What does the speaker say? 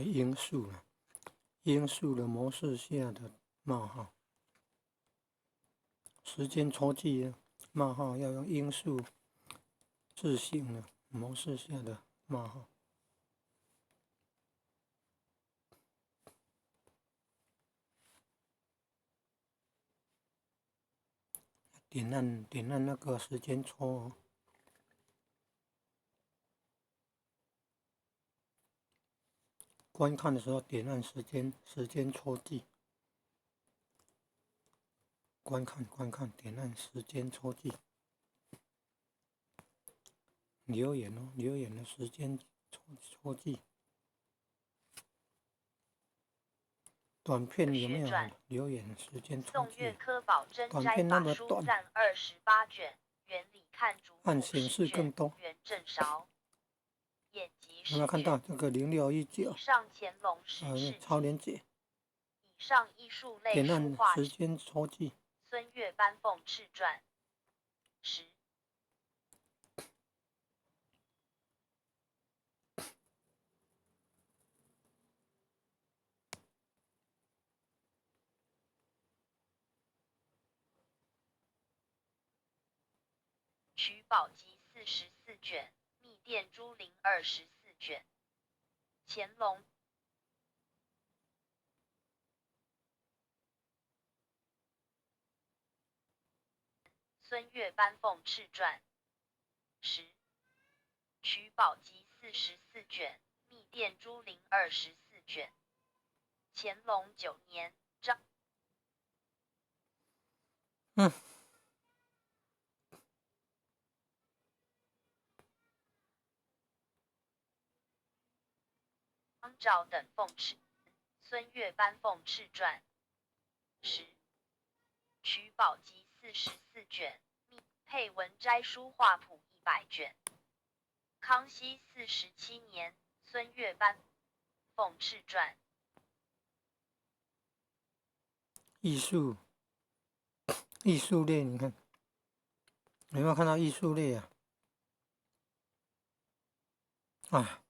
因数了，因数的模式下的冒号，时间戳记冒号要用因数字性的模式下的冒号。点按那个时间戳哦。观看的时候点按时间戳记。观看，点按时间戳记。留言哦，留言的时间戳记。短片有没有留言时间戳记？短片那么短，按显示更多。有没有看到这个0619？超连结。点按时间戳记。孙悦班凤翅传10。取宝集44卷，密电珠灵24卷。乾隆。孙悦班凤翅传10。取宝集44卷，密电珠灵24卷。乾隆9年，张。张昭等凤翅，孙悦班凤翅传10。取宝集44卷，密配文摘书画谱100卷。康熙47年，孙悦班凤翅传。艺术类，你看有没有看到艺术类啊？哎。